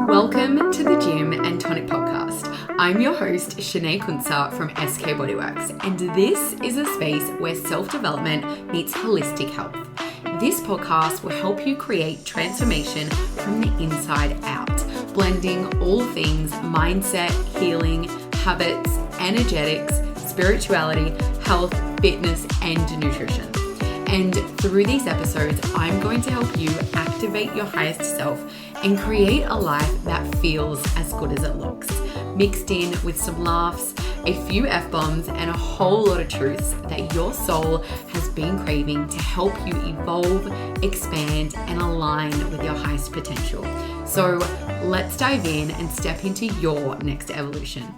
Welcome to the Gym and Tonic podcast. I'm your host, Shanae Kunsa from SK Bodyworks, and this is a space where self-development meets holistic health. This podcast will help you create transformation from the inside out, blending all things mindset, healing, habits, energetics, spirituality, health, fitness, and nutrition. And through these episodes, I'm going to help you activate your highest self and create a life that feels as good as it looks, mixed in with some laughs, a few F-bombs, and a whole lot of truths that your soul has been craving to help you evolve, expand, and align with your highest potential. So let's dive in and step into your next evolution.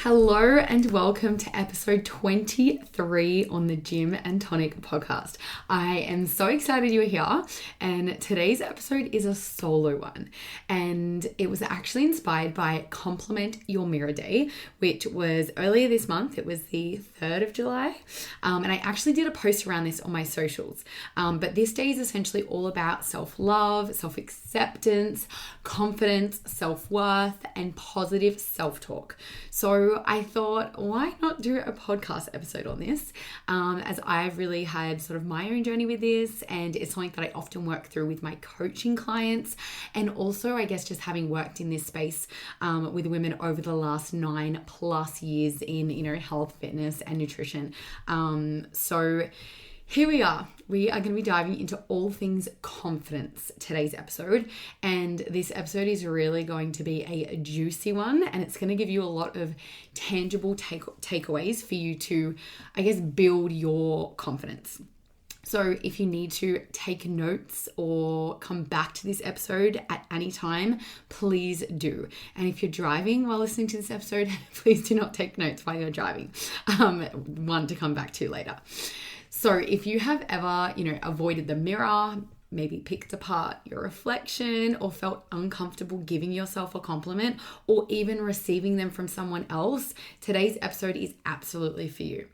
Hello and welcome to episode 23 on the Gym and Tonic podcast. I am so excited you're here, and today's episode is a solo one, and it was actually inspired by Compliment Your Mirror Day, which was earlier this month. It was the 3rd of July, and I actually did a post around this on my socials, but this day is essentially all about self-love, self-acceptance, confidence, self-worth, and positive self-talk. So I thought, why not do a podcast episode on this? As I've really had sort of my own journey with this, and it's something that I often work through with my coaching clients, and also I guess just having worked in this space with women over the last 9+ years in health, fitness, and nutrition. So here we are. We are going to be diving into all things confidence today's episode. And this episode is really going to be a juicy one. And it's going to give you a lot of tangible takeaways for you to, I guess, build your confidence. So if you need to take notes or come back to this episode at any time, please do. And if you're driving while listening to this episode, please do not take notes while you're driving. One to come back to later. So if you have ever, avoided the mirror, maybe picked apart your reflection, or felt uncomfortable giving yourself a compliment or even receiving them from someone else, today's episode is absolutely for you,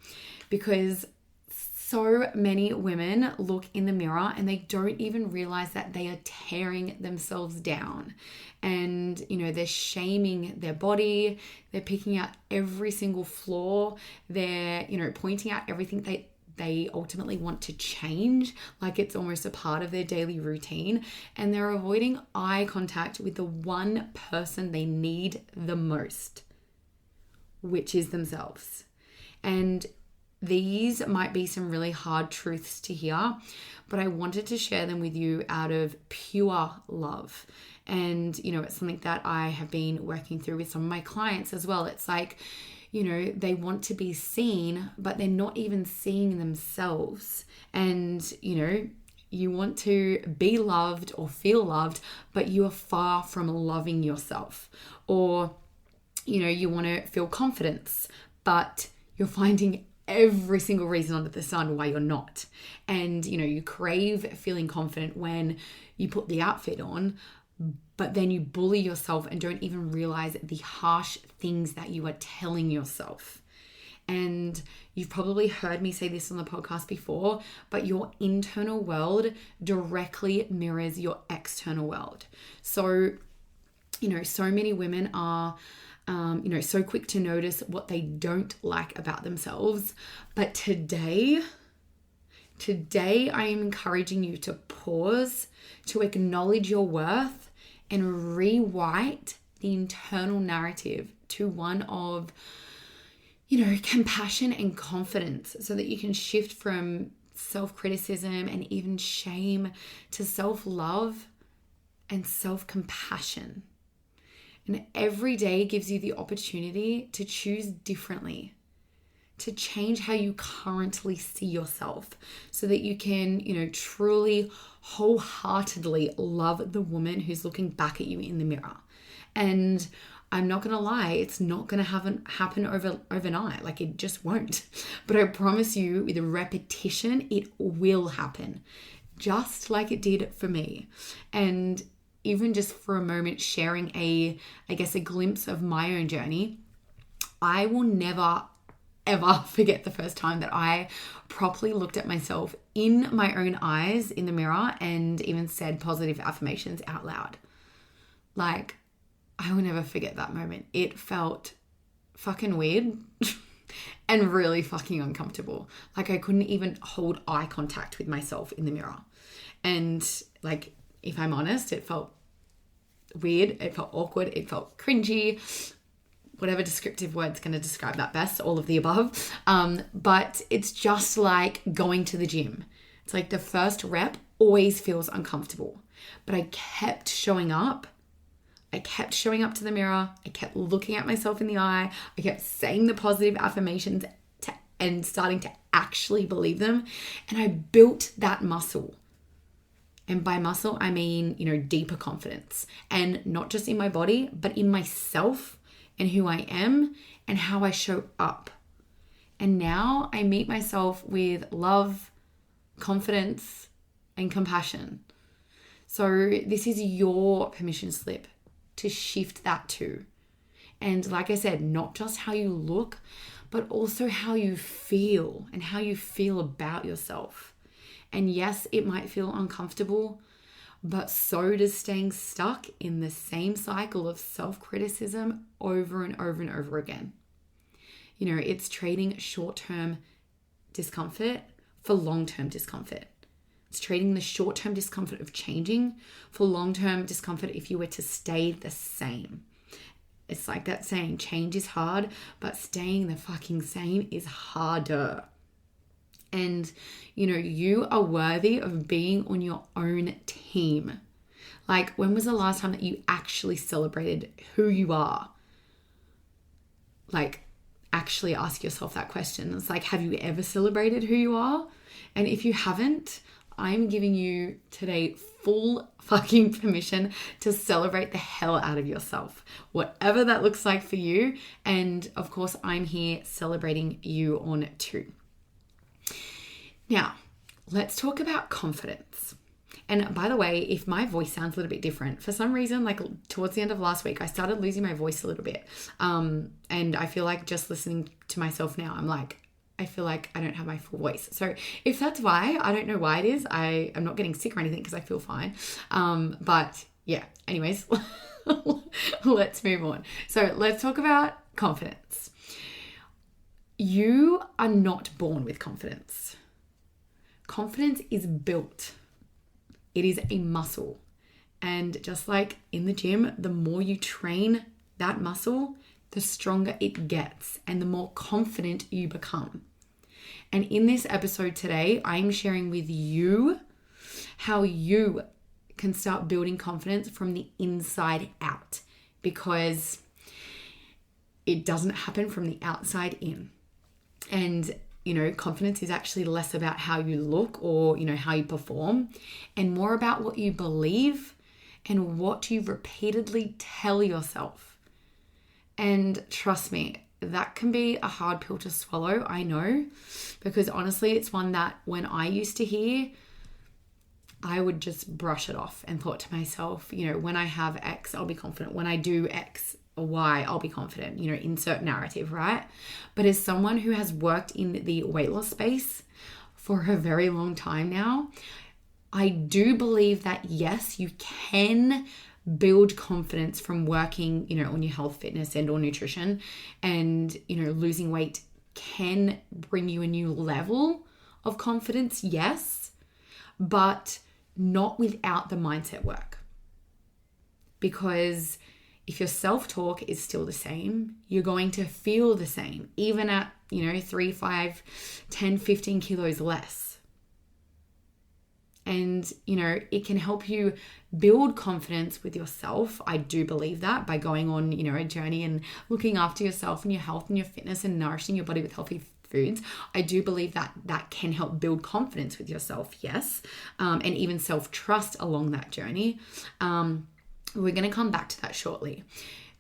because so many women look in the mirror and they don't even realize that they are tearing themselves down, and they're shaming their body, they're picking out every single flaw, they're pointing out everything they ultimately want to change, like it's almost a part of their daily routine, and they're avoiding eye contact with the one person they need the most, which is themselves. And these might be some really hard truths to hear, but I wanted to share them with you out of pure love. And, it's something that I have been working through with some of my clients as well. It's like, they want to be seen, but they're not even seeing themselves. And, you want to be loved or feel loved, but you are far from loving yourself. Or, you want to feel confidence, but you're finding every single reason under the sun why you're not. And, you crave feeling confident when you put the outfit on, but then you bully yourself and don't even realize the harsh things that you are telling yourself. And you've probably heard me say this on the podcast before, but your internal world directly mirrors your external world. So, so many women are so quick to notice what they don't like about themselves. But today I am encouraging you to pause, to acknowledge your worth, and rewrite the internal narrative to one of, compassion and confidence, so that you can shift from self-criticism and even shame to self-love and self-compassion. And every day gives you the opportunity to choose differently, to change how you currently see yourself, so that you can, truly wholeheartedly love the woman who's looking back at you in the mirror. And I'm not going to lie, it's not going to happen overnight. Like, it just won't. But I promise you, with repetition, it will happen, just like it did for me. And even just for a moment, sharing a glimpse of my own journey, I will never ever forget the first time that I properly looked at myself in my own eyes in the mirror and even said positive affirmations out loud. Like, I will never forget that moment. It felt fucking weird and really fucking uncomfortable. Like, I couldn't even hold eye contact with myself in the mirror. And like, if I'm honest, it felt weird. It felt awkward. It felt cringy. Whatever descriptive word's going to describe that best, all of the above. But it's just like going to the gym. It's like the first rep always feels uncomfortable. But I kept showing up. I kept showing up to the mirror. I kept looking at myself in the eye. I kept saying the positive affirmations and starting to actually believe them. And I built that muscle. And by muscle, I mean, deeper confidence. And not just in my body, but in myself and who I am and how I show up. And now I meet myself with love, confidence, and compassion. So this is your permission slip to shift that too. And like I said, not just how you look, but also how you feel and how you feel about yourself. And yes, it might feel uncomfortable, but so does staying stuck in the same cycle of self-criticism over and over and over again. It's trading short-term discomfort for long-term discomfort. It's trading the short-term discomfort of changing for long-term discomfort if you were to stay the same. It's like that saying, change is hard, but staying the fucking same is harder. And, you are worthy of being on your own team. Like, when was the last time that you actually celebrated who you are? Like, actually ask yourself that question. It's like, have you ever celebrated who you are? And if you haven't, I'm giving you today full fucking permission to celebrate the hell out of yourself, whatever that looks like for you. And of course, I'm here celebrating you on too. Now, let's talk about confidence. And by the way, if my voice sounds a little bit different, for some reason, like towards the end of last week, I started losing my voice a little bit. And I feel like just listening to myself now, I feel like I don't have my full voice. So if that's why, I don't know why it is. I'm not getting sick or anything because I feel fine. But yeah, anyways, let's move on. So let's talk about confidence. You are not born with confidence. Confidence is built. It is a muscle. And just like in the gym, the more you train that muscle, the stronger it gets and the more confident you become. And in this episode today, I'm sharing with you how you can start building confidence from the inside out, because it doesn't happen from the outside in. And confidence is actually less about how you look or, how you perform, and more about what you believe and what you repeatedly tell yourself. And trust me, that can be a hard pill to swallow, I know, because honestly, it's one that when I used to hear, I would just brush it off and thought to myself, when I have X, I'll be confident. When I do X, why, I'll be confident, insert narrative, right? But as someone who has worked in the weight loss space for a very long time now, I do believe that yes, you can build confidence from working, on your health, fitness, and or nutrition, and, losing weight can bring you a new level of confidence, yes, but not without the mindset work. Because if your self-talk is still the same, you're going to feel the same, even at, 3, 5, 10, 15 kilos less. And, it can help you build confidence with yourself. I do believe that by going on, a journey and looking after yourself and your health and your fitness and nourishing your body with healthy foods. I do believe that that can help build confidence with yourself, yes, and even self-trust along that journey. We're going to come back to that shortly,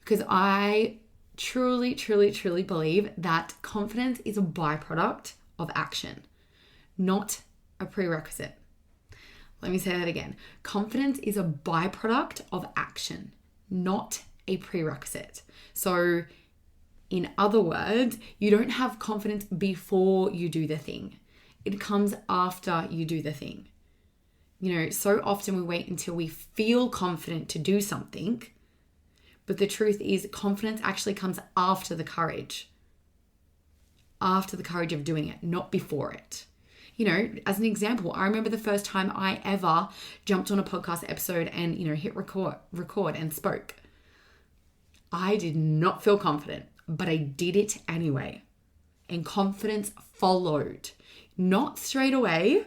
because I truly, truly, truly believe that confidence is a byproduct of action, not a prerequisite. Let me say that again. Confidence is a byproduct of action, not a prerequisite. So In other words, you don't have confidence before you do the thing. It comes after you do the thing. So often we wait until we feel confident to do something, but the truth is confidence actually comes after the courage of doing it, not before it. As an example, I remember the first time I ever jumped on a podcast episode and, hit record and spoke. I did not feel confident, but I did it anyway. And confidence followed. Not straight away,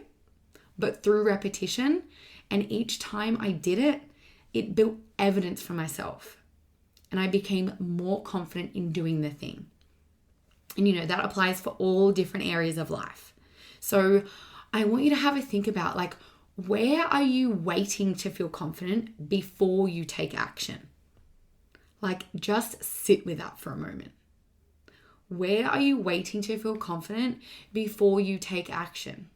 but through repetition. And each time I did it, it built evidence for myself. And I became more confident in doing the thing. And, that applies for all different areas of life. So I want you to have a think about, where are you waiting to feel confident before you take action? Just sit with that for a moment. Where are you waiting to feel confident before you take action?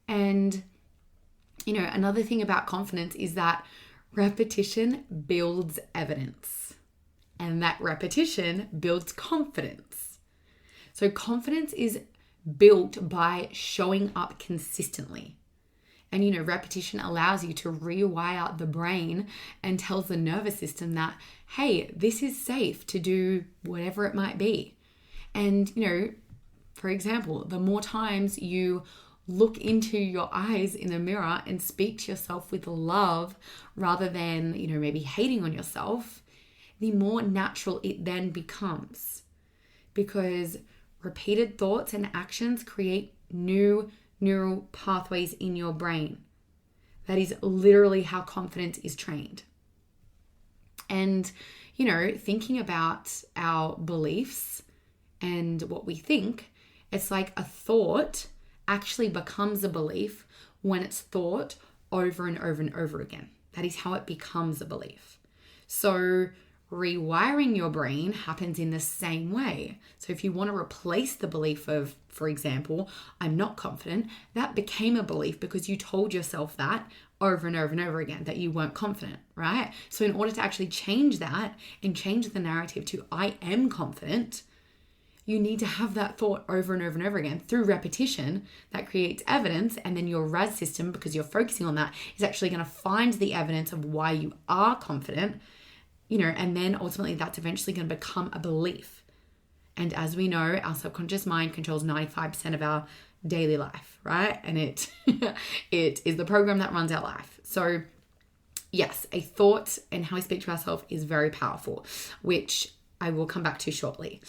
And, another thing about confidence is that repetition builds evidence, and that repetition builds confidence. So confidence is built by showing up consistently. And, repetition allows you to rewire the brain and tells the nervous system that, hey, this is safe to do whatever it might be. And, for example, the more times you look into your eyes in the mirror and speak to yourself with love rather than, maybe hating on yourself, the more natural it then becomes. Because repeated thoughts and actions create new neural pathways in your brain. That is literally how confidence is trained. And, thinking about our beliefs and what we think, it's like a thought actually becomes a belief when it's thought over and over and over again. That is how it becomes a belief. So rewiring your brain happens in the same way. So if you want to replace the belief of, for example, I'm not confident, that became a belief because you told yourself that over and over and over again, that you weren't confident, right? So in order to actually change that and change the narrative to I am confident, you need to have that thought over and over and over again through repetition. That creates evidence, and then your RAS system, because you're focusing on that, is actually going to find the evidence of why you are confident, and then ultimately that's eventually going to become a belief. And as we know, our subconscious mind controls 95% of our daily life, right? And it is the program that runs our life. So yes, a thought and how we speak to ourselves is very powerful, which I will come back to shortly.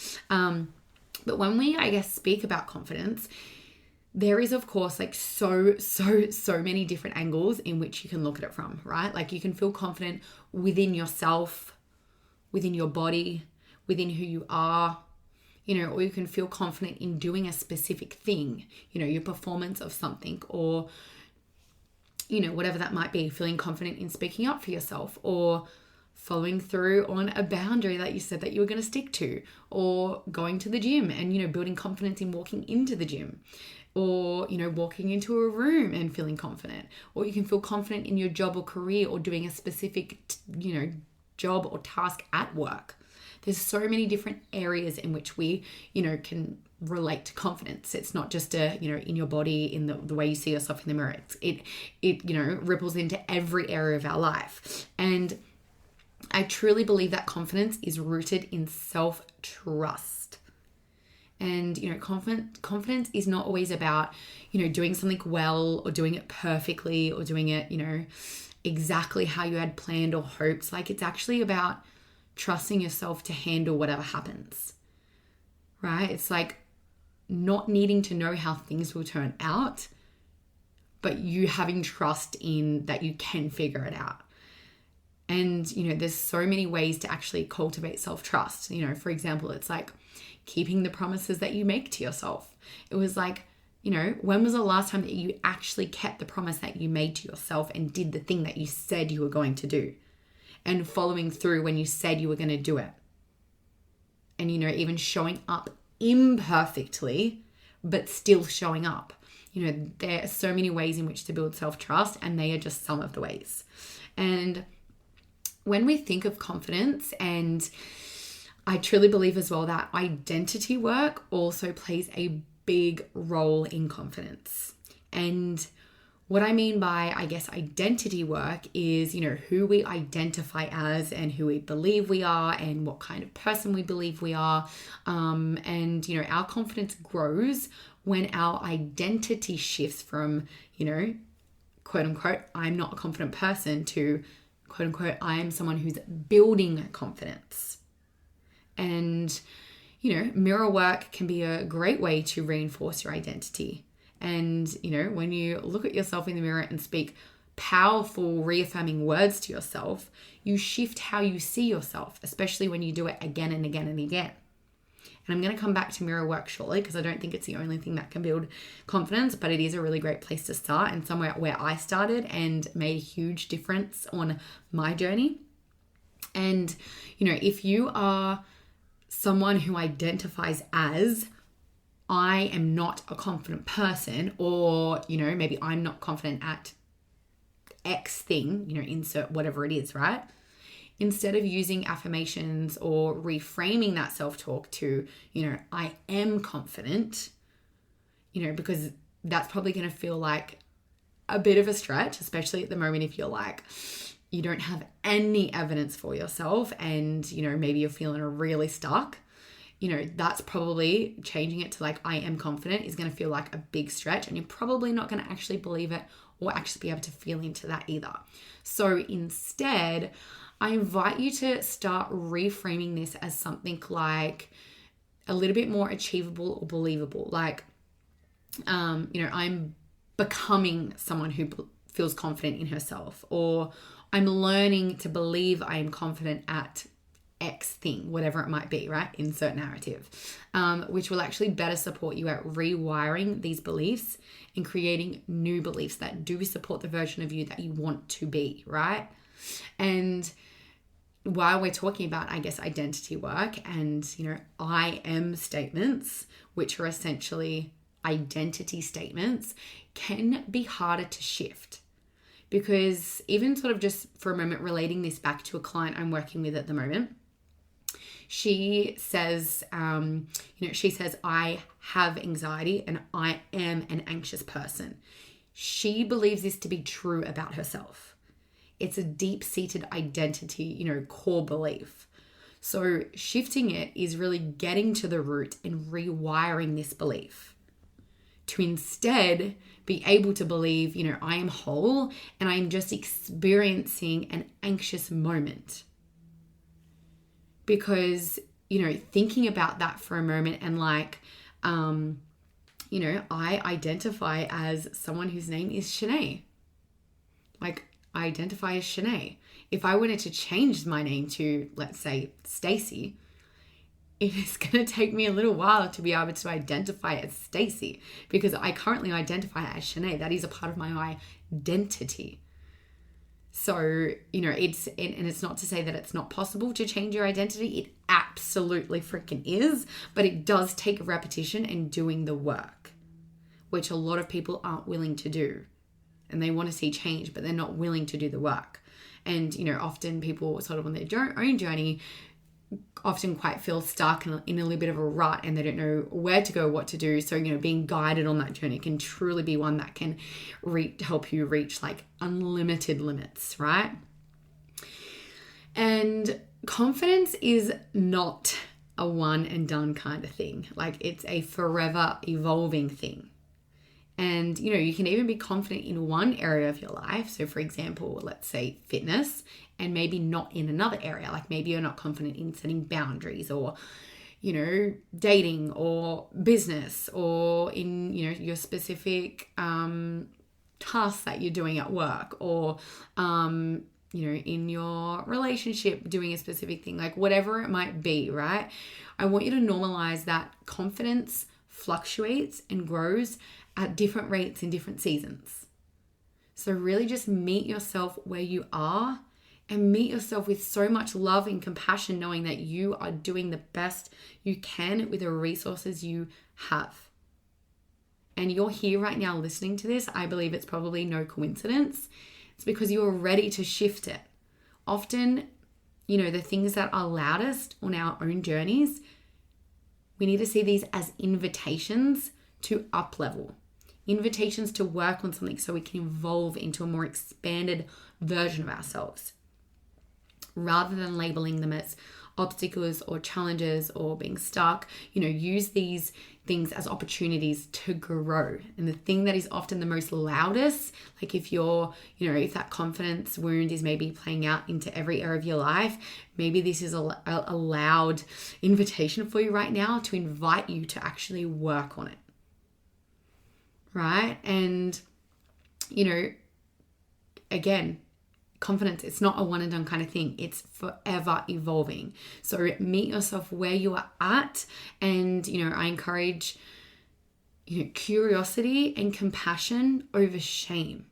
But when we, speak about confidence, there is, of course, so many different angles in which you can look at it from, right? You can feel confident within yourself, within your body, within who you are, or you can feel confident in doing a specific thing, your performance of something, or, whatever that might be, feeling confident in speaking up for yourself, or following through on a boundary that you said that you were going to stick to, or going to the gym and, building confidence in walking into the gym, or, walking into a room and feeling confident, or you can feel confident in your job or career, or doing a specific, job or task at work. There's so many different areas in which we, can relate to confidence. It's not just in your body, in the way you see yourself in the mirror. It ripples into every area of our life. And I truly believe that confidence is rooted in self-trust. And, confidence is not always about, doing something well or doing it perfectly or doing it, exactly how you had planned or hoped. It's actually about trusting yourself to handle whatever happens, right? It's not needing to know how things will turn out, but you having trust in that you can figure it out. And, there's so many ways to actually cultivate self-trust. For example, it's keeping the promises that you make to yourself. It was when was the last time that you actually kept the promise that you made to yourself and did the thing that you said you were going to do, and following through when you said you were going to do it? And, even showing up imperfectly, but still showing up. There are so many ways in which to build self-trust, and they are just some of the ways. And when we think of confidence, and I truly believe as well that identity work also plays a big role in confidence. And what I mean by, I guess, identity work is, who we identify as and who we believe we are and what kind of person we believe we are. And our confidence grows when our identity shifts from, quote unquote, I'm not a confident person to, quote unquote, I am someone who's building confidence. And, mirror work can be a great way to reinforce your identity. And, when you look at yourself in the mirror and speak powerful, reaffirming words to yourself, you shift how you see yourself, especially when you do it again and again and again. And I'm going to come back to mirror work shortly because I don't think it's the only thing that can build confidence, but it is a really great place to start and somewhere where I started and made a huge difference on my journey. And, if you are someone who identifies as I am not a confident person, or, maybe I'm not confident at X thing, insert whatever it is, right? Instead of using affirmations or reframing that self-talk to, I am confident, because that's probably going to feel like a bit of a stretch, especially at the moment if you're like, you don't have any evidence for yourself and, maybe you're feeling really stuck. That's probably changing it to like, I am confident is going to feel like a big stretch, and you're probably not going to actually believe it or actually be able to feel into that either. So instead, I invite you to start reframing this as something like a little bit more achievable or believable. Like, I'm becoming someone who feels confident in herself, or I'm learning to believe I am confident at X thing, whatever it might be, right? Insert narrative, which will actually better support you at rewiring these beliefs and creating new beliefs that do support the version of you that you want to be, right? And while we're talking about, I guess, identity work and, I am statements, which are essentially identity statements, can be harder to shift. Because even sort of just for a moment, relating this back to a client I'm working with at the moment, she says, I have anxiety and I am an anxious person. She believes this to be true about herself. It's a deep-seated identity, core belief. So shifting it is really getting to the root and rewiring this belief to instead be able to believe, I am whole and I'm just experiencing an anxious moment. Because, thinking about that for a moment and like, I identify as someone whose name is Shanae. Like, I identify as Shanae. If I wanted to change my name to, let's say, Stacy, it is going to take me a little while to be able to identify as Stacy, because I currently identify as Shanae. That is a part of my identity. So, it's not to say that it's not possible to change your identity. It absolutely freaking is, but it does take repetition and doing the work, which a lot of people aren't willing to do. And they want to see change, but they're not willing to do the work. And, often people sort of on their own journey often quite feel stuck in a little bit of a rut and they don't know where to go, what to do. So, being guided on that journey can truly be one that can help you reach like unlimited limits, right? And confidence is not a one and done kind of thing. Like, it's a forever evolving thing. And, you can even be confident in one area of your life. So, for example, let's say fitness, and maybe not in another area. Like, maybe you're not confident in setting boundaries or, dating or business or in, your specific tasks that you're doing at work or, in your relationship doing a specific thing, like whatever it might be, right? I want you to normalize that confidence fluctuates and grows at different rates in different seasons. So really just meet yourself where you are and meet yourself with so much love and compassion, knowing that you are doing the best you can with the resources you have. And you're here right now listening to this. I believe it's probably no coincidence. It's because you are ready to shift it. Often, the things that are loudest on our own journeys, we need to see these as invitations to up level, invitations to work on something so we can evolve into a more expanded version of ourselves, rather than labeling them as obstacles or challenges or being stuck. Use these things as opportunities to grow. And the thing that is often the most loudest, like if if that confidence wound is maybe playing out into every area of your life, maybe this is a loud invitation for you right now to invite you to actually work on it. Right? And, again, confidence, it's not a one and done kind of thing. It's forever evolving. So meet yourself where you are at. And, I encourage, curiosity and compassion over shame.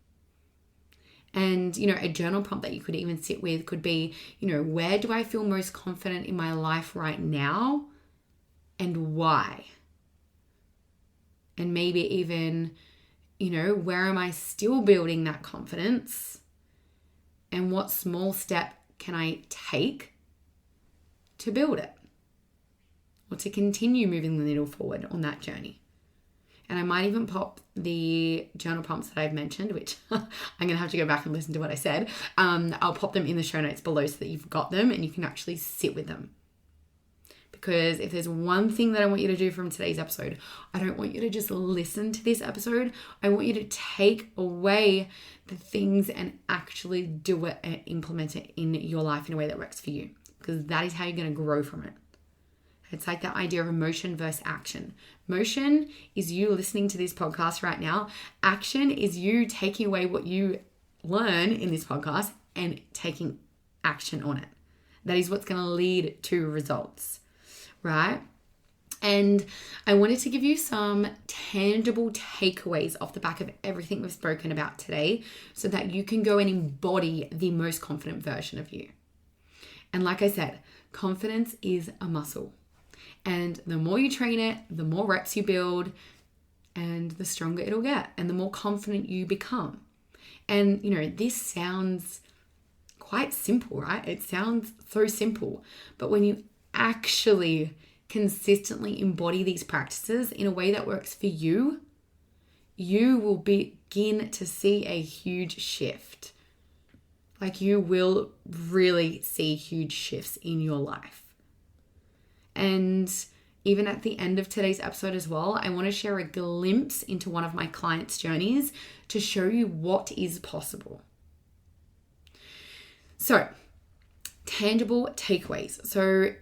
And, a journal prompt that you could even sit with could be, where do I feel most confident in my life right now and why? And maybe even, where am I still building that confidence? And what small step can I take to build it or to continue moving the needle forward on that journey? And I might even pop the journal prompts that I've mentioned, which I'm going to have to go back and listen to what I said. I'll pop them in the show notes below so that you've got them and you can actually sit with them. Because if there's one thing that I want you to do from today's episode, I don't want you to just listen to this episode. I want you to take away the things and actually do it and implement it in your life in a way that works for you. Because that is how you're going to grow from it. It's like that idea of emotion versus action. Motion is you listening to this podcast right now. Action is you taking away what you learn in this podcast and taking action on it. That is what's going to lead to results. Right? And I wanted to give you some tangible takeaways off the back of everything we've spoken about today so that you can go and embody the most confident version of you. And like I said, confidence is a muscle. And the more you train it, the more reps you build and the stronger it'll get and the more confident you become. And, this sounds quite simple, right? It sounds so simple. But when you actually consistently embody these practices in a way that works for you, you will begin to see a huge shift. Like you will really see huge shifts in your life. And even at the end of today's episode as well, I want to share a glimpse into one of my clients' journeys to show you what is possible. So, tangible takeaways. So,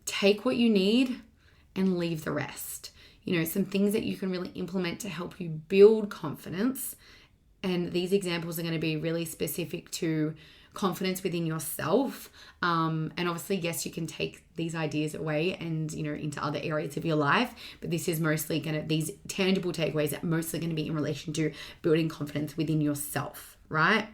take what you need and leave the rest. Some things that you can really implement to help you build confidence. And these examples are going to be really specific to confidence within yourself. And obviously, yes, you can take these ideas away and, into other areas of your life. But this is mostly these tangible takeaways are mostly going to be in relation to building confidence within yourself, right?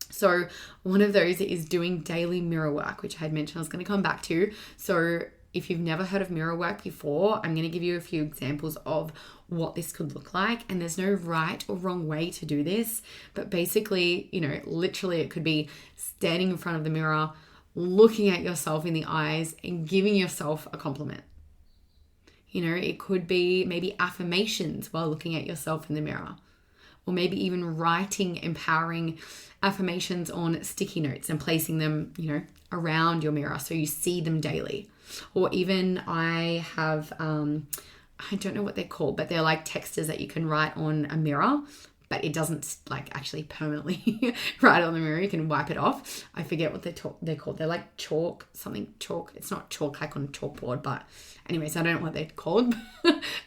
So one of those is doing daily mirror work, which I had mentioned I was going to come back to. So if you've never heard of mirror work before, I'm going to give you a few examples of what this could look like. And there's no right or wrong way to do this. But basically, literally it could be standing in front of the mirror, looking at yourself in the eyes and giving yourself a compliment. It could be maybe affirmations while looking at yourself in the mirror. Or maybe even writing empowering affirmations on sticky notes and placing them, around your mirror so you see them daily. Or even I have, I don't know what they're called, but they're like texters that you can write on a mirror, but it doesn't actually permanently write on the mirror. You can wipe it off. I forget what they're called. They're like chalk. It's not chalk like on a chalkboard, but anyways, I don't know what they're called.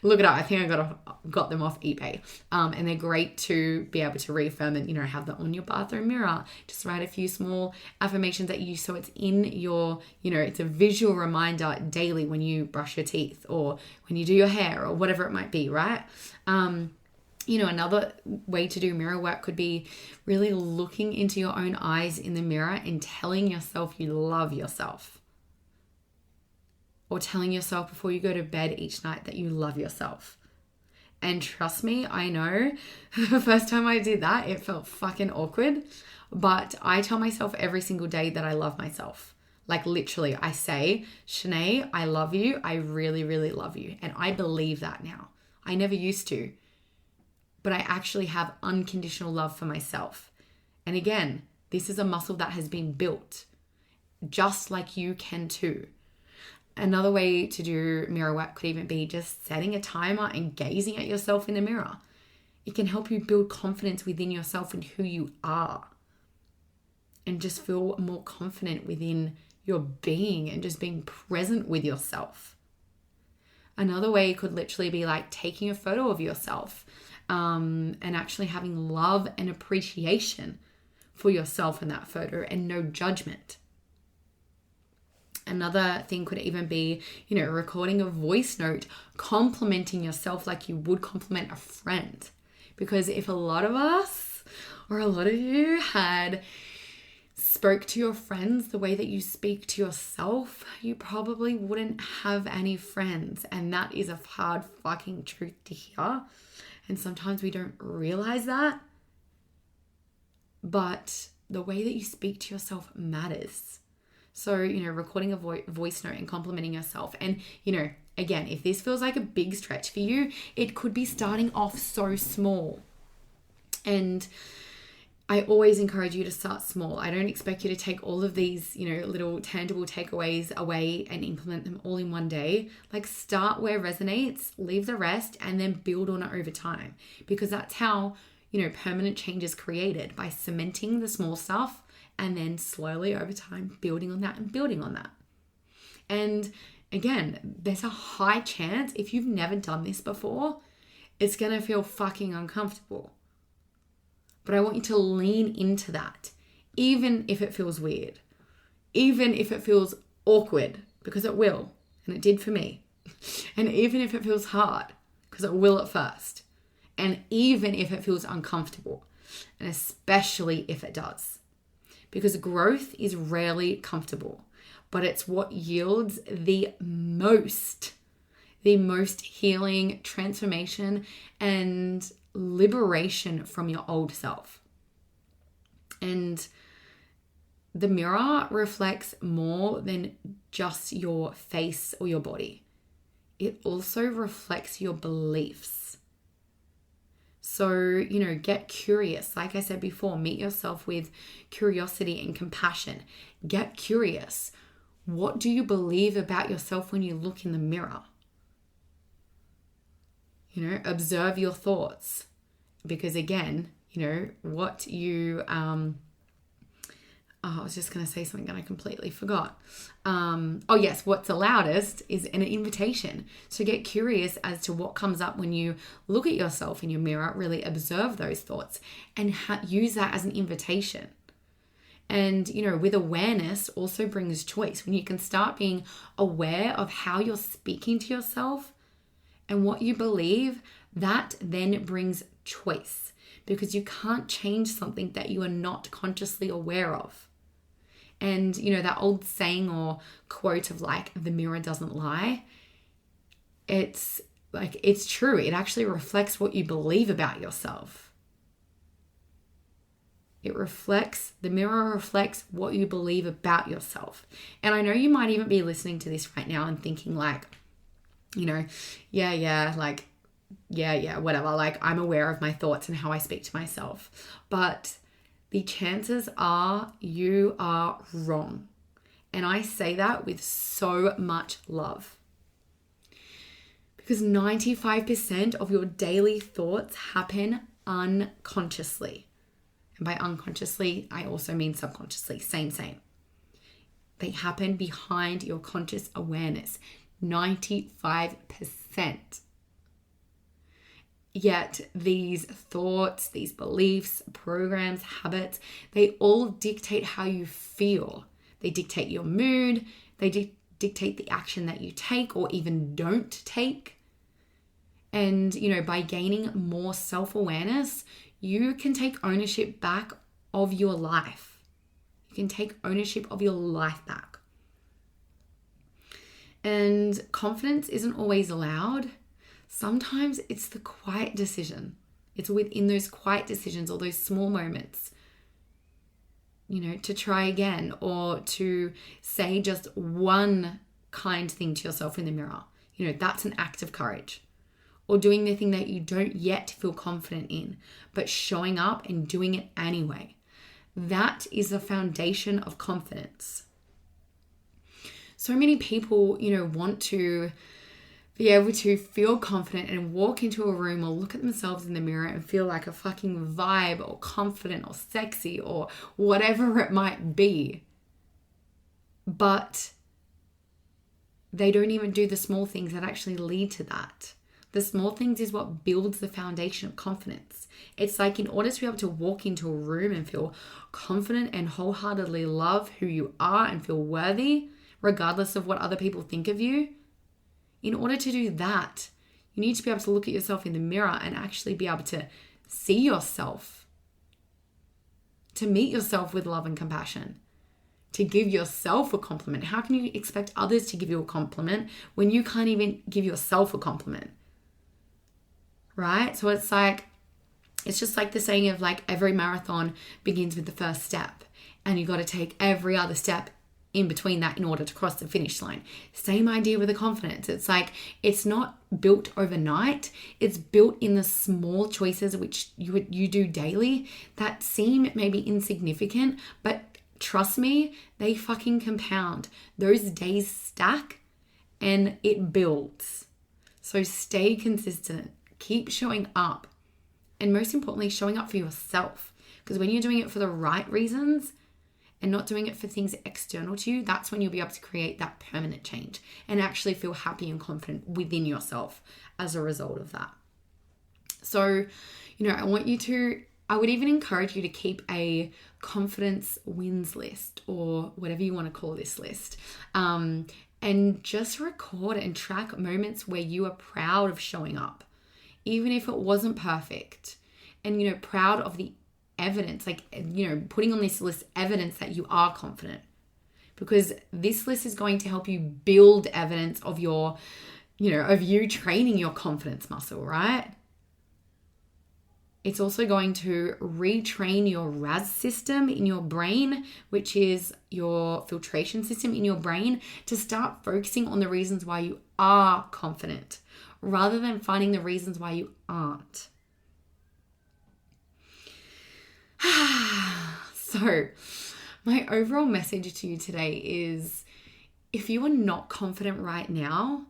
Look it up. I think I got them off eBay. And they're great to be able to reaffirm and, have that on your bathroom mirror. Just write a few small affirmations that you, so it's in your, it's a visual reminder daily when you brush your teeth or when you do your hair or whatever it might be, right? Another way to do mirror work could be really looking into your own eyes in the mirror and telling yourself you love yourself. Or telling yourself before you go to bed each night that you love yourself. And trust me, I know the first time I did that, it felt fucking awkward. But I tell myself every single day that I love myself. Like literally, I say, Shanae, I love you. I really, really love you. And I believe that now. I never used to. But I actually have unconditional love for myself. And again, this is a muscle that has been built, just like you can too. Another way to do mirror work could even be just setting a timer and gazing at yourself in the mirror. It can help you build confidence within yourself and who you are. And just feel more confident within your being and just being present with yourself. Another way could literally be like taking a photo of yourself and actually having love and appreciation for yourself in that photo and no judgment. Another thing could even be, recording a voice note, complimenting yourself like you would compliment a friend. Because if a lot of us or a lot of you had spoke to your friends the way that you speak to yourself, you probably wouldn't have any friends. And that is a hard fucking truth to hear. And sometimes we don't realize that. But the way that you speak to yourself matters. So, recording a voice note and complimenting yourself. And, again, if this feels like a big stretch for you, it could be starting off so small. And I always encourage you to start small. I don't expect you to take all of these, little tangible takeaways away and implement them all in one day. Like start where resonates, leave the rest, and then build on it over time. Because that's how, permanent change is created, by cementing the small stuff and then slowly over time building on that and building on that. And again, there's a high chance if you've never done this before, it's going to feel fucking uncomfortable. But I want you to lean into that, even if it feels weird, even if it feels awkward, because it will, and it did for me. And even if it feels hard, because it will at first. And even if it feels uncomfortable, and especially if it does. Because growth is rarely comfortable, but it's what yields the most healing, transformation, and liberation from your old self. And the mirror reflects more than just your face or your body. It also reflects your beliefs. So, get curious. Like I said before, meet yourself with curiosity and compassion. Get curious. What do you believe about yourself when you look in the mirror? Observe your thoughts. Because again, what you, I was just going to say something that I completely forgot. What's the loudest is an invitation. So get curious as to what comes up when you look at yourself in your mirror, really observe those thoughts and use that as an invitation. And, with awareness also brings choice. When you can start being aware of how you're speaking to yourself and what you believe, that then brings choice, because you can't change something that you are not consciously aware of. And, that old saying or quote of like, the mirror doesn't lie. It's true. It actually reflects what you believe about yourself. The mirror reflects what you believe about yourself. And I know you might even be listening to this right now and thinking like, whatever. Like I'm aware of my thoughts and how I speak to myself. But the chances are you are wrong. And I say that with so much love. Because 95% of your daily thoughts happen unconsciously. And by unconsciously, I also mean subconsciously. Same. They happen behind your conscious awareness. 95%. Yet these thoughts, these beliefs, programs, habits, they all dictate how you feel. They dictate your mood. They dictate the action that you take or even don't take. And, by gaining more self-awareness, you can take ownership back of your life. You can take ownership of your life back. And confidence isn't always loud. Sometimes it's the quiet decision. It's within those quiet decisions or those small moments to try again, or to say just one kind thing to yourself in the mirror. That's an act of courage. Or doing the thing that you don't yet feel confident in, but showing up and doing it anyway. That is the foundation of confidence. So many people, want to be able to feel confident and walk into a room or look at themselves in the mirror and feel like a fucking vibe or confident or sexy or whatever it might be. But they don't even do the small things that actually lead to that. The small things is what builds the foundation of confidence. It's like, in order to be able to walk into a room and feel confident and wholeheartedly love who you are and feel worthy, regardless of what other people think of you, in order to do that, you need to be able to look at yourself in the mirror and actually be able to see yourself, to meet yourself with love and compassion, to give yourself a compliment. How can you expect others to give you a compliment when you can't even give yourself a compliment? Right? So it's just like the saying of like, every marathon begins with the first step, and you got to take every other step in between that in order to cross the finish line. Same idea with the confidence. It's like, it's not built overnight. It's built in the small choices which you do daily that seem maybe insignificant, but trust me, they fucking compound. Those days stack and it builds. So stay consistent. Keep showing up. And most importantly, showing up for yourself. Because when you're doing it for the right reasons and not doing it for things external to you, that's when you'll be able to create that permanent change and actually feel happy and confident within yourself as a result of that. So, I would even encourage you to keep a confidence wins list, or whatever you want to call this list. And just record and track moments where you are proud of showing up, even if it wasn't perfect, and, proud of the evidence, putting on this list evidence that you are confident, because this list is going to help you build evidence of of you training your confidence muscle, right? It's also going to retrain your RAS system in your brain, which is your filtration system in your brain, to start focusing on the reasons why you are confident rather than finding the reasons why you aren't. So, my overall message to you today is, if you are not confident right now,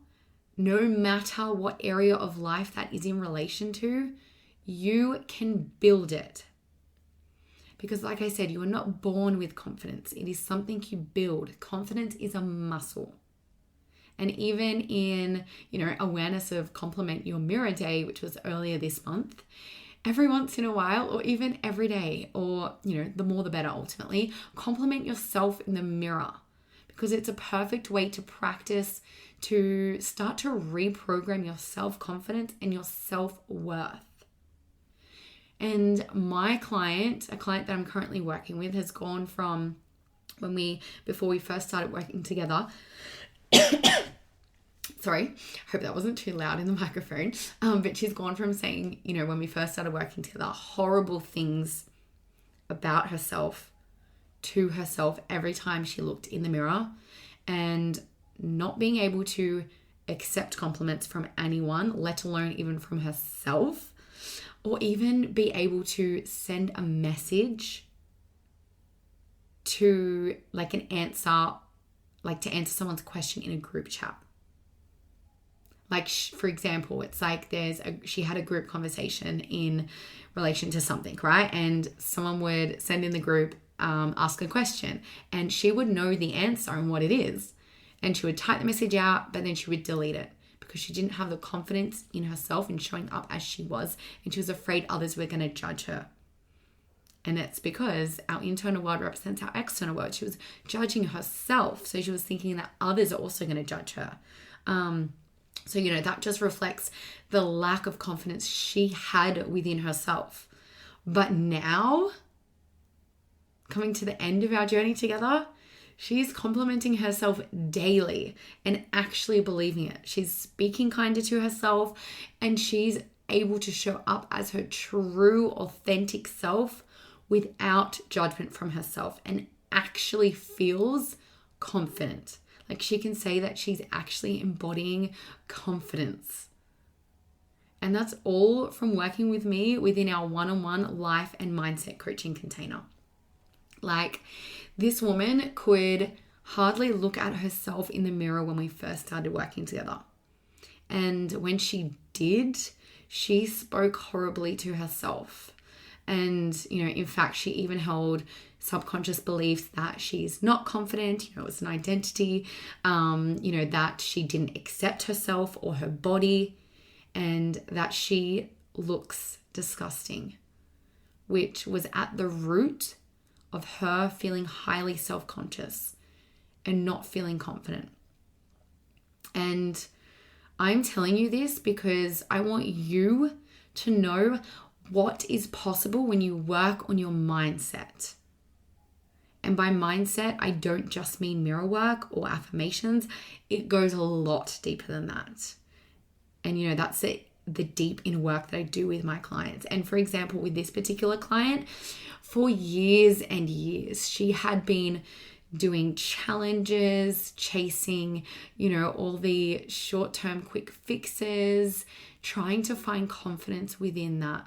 no matter what area of life that is in relation to, you can build it. Because like I said, you are not born with confidence. It is something you build. Confidence is a muscle. And even in, awareness of Compliment Your Mirror Day, which was earlier this month, every once in a while, or even every day, or, the more the better ultimately, compliment yourself in the mirror, because it's a perfect way to practice, to start to reprogram your self-confidence and your self-worth. And my client, a client that I'm currently working with, has gone from before we first started working together, sorry, hope that wasn't too loud in the microphone, but she's gone from saying, when we first started working together, horrible things about herself to herself every time she looked in the mirror, and not being able to accept compliments from anyone, let alone even from herself, or even be able to send a message to to answer someone's question in a group chat. For example, it's like she had a group conversation in relation to something, right? And someone would send in the group, ask a question, and she would know the answer and what it is. And she would type the message out, but then she would delete it because she didn't have the confidence in herself in showing up as she was. And she was afraid others were going to judge her. And it's because our internal world represents our external world. She was judging herself. So she was thinking that others are also going to judge her. So, that just reflects the lack of confidence she had within herself. But now, coming to the end of our journey together, she's complimenting herself daily and actually believing it. She's speaking kinder to herself, and she's able to show up as her true, authentic self without judgment from herself and actually feels confident. Like she can say that she's actually embodying confidence. And that's all from working with me within our one-on-one life and mindset coaching container. Like this woman could hardly look at herself in the mirror when we first started working together. And when she did, she spoke horribly to herself. And, in fact, she even held subconscious beliefs that she's not confident, it's an identity, that she didn't accept herself or her body, and that she looks disgusting, which was at the root of her feeling highly self-conscious and not feeling confident. And I'm telling you this because I want you to know what is possible when you work on your mindset. And by mindset, I don't just mean mirror work or affirmations. It goes a lot deeper than that. And that's the deep inner work that I do with my clients. And for example, with this particular client, for years and years, she had been doing challenges, chasing, all the short-term quick fixes, trying to find confidence within that.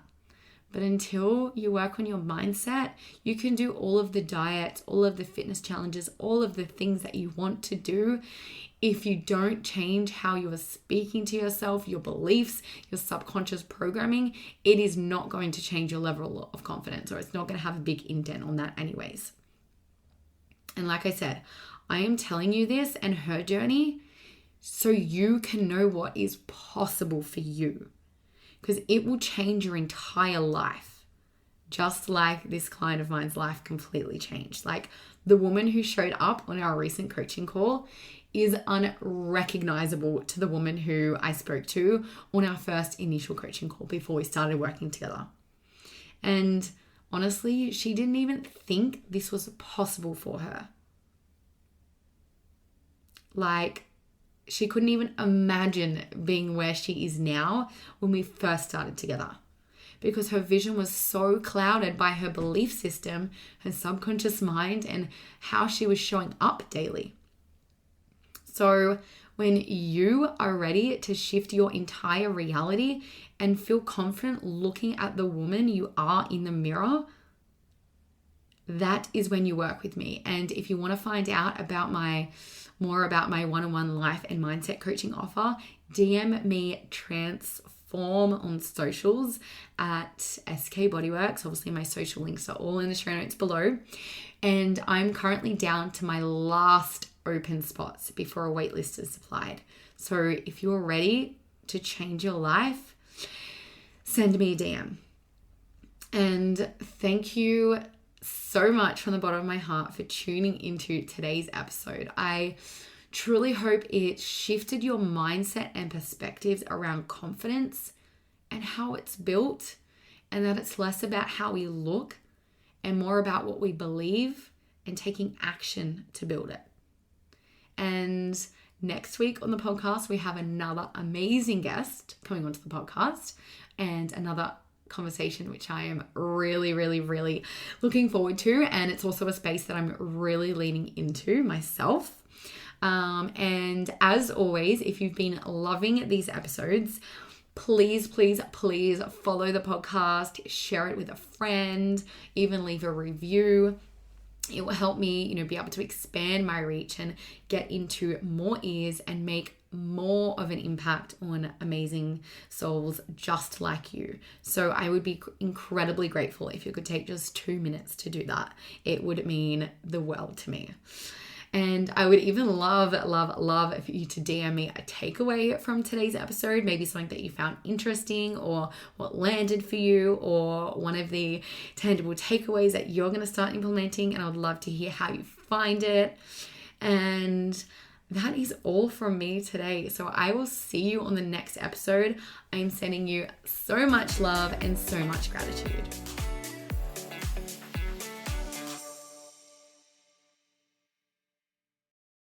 But until you work on your mindset, you can do all of the diets, all of the fitness challenges, all of the things that you want to do. If you don't change how you are speaking to yourself, your beliefs, your subconscious programming, it is not going to change your level of confidence, or it's not going to have a big indent on that anyways. And like I said, I am telling you this and her journey so you can know what is possible for you, because it will change your entire life, just like this client of mine's life completely changed. Like the woman who showed up on our recent coaching call is unrecognizable to the woman who I spoke to on our first initial coaching call before we started working together. And honestly, she didn't even think this was possible for her. Like, she couldn't even imagine being where she is now when we first started together, because her vision was so clouded by her belief system, her subconscious mind, and how she was showing up daily. So when you are ready to shift your entire reality and feel confident looking at the woman you are in the mirror, that is when you work with me. And if you want to find out more about my one-on-one life and mindset coaching offer, DM me Transform on socials at SK Bodyworks. Obviously, my social links are all in the show notes below. And I'm currently down to my last open spots before a wait list is supplied. So if you're ready to change your life, send me a DM. And thank you so much from the bottom of my heart for tuning into today's episode. I truly hope it shifted your mindset and perspectives around confidence and how it's built, and that it's less about how we look and more about what we believe and taking action to build it. And next week on the podcast, we have another amazing guest coming onto the podcast and another conversation which I am really, really, really looking forward to. And it's also a space that I'm really leaning into myself. And as always, if you've been loving these episodes, please, please, please follow the podcast, share it with a friend, even leave a review. It will help me, be able to expand my reach and get into more ears and make more of an impact on amazing souls just like you. So I would be incredibly grateful if you could take just 2 minutes to do that. It would mean the world to me. And I would even love for you to DM me a takeaway from today's episode, maybe something that you found interesting or what landed for you, or one of the tangible takeaways that you're going to start implementing. And I would love to hear how you find it. And that is all from me today. So I will see you on the next episode. I am sending you so much love and so much gratitude.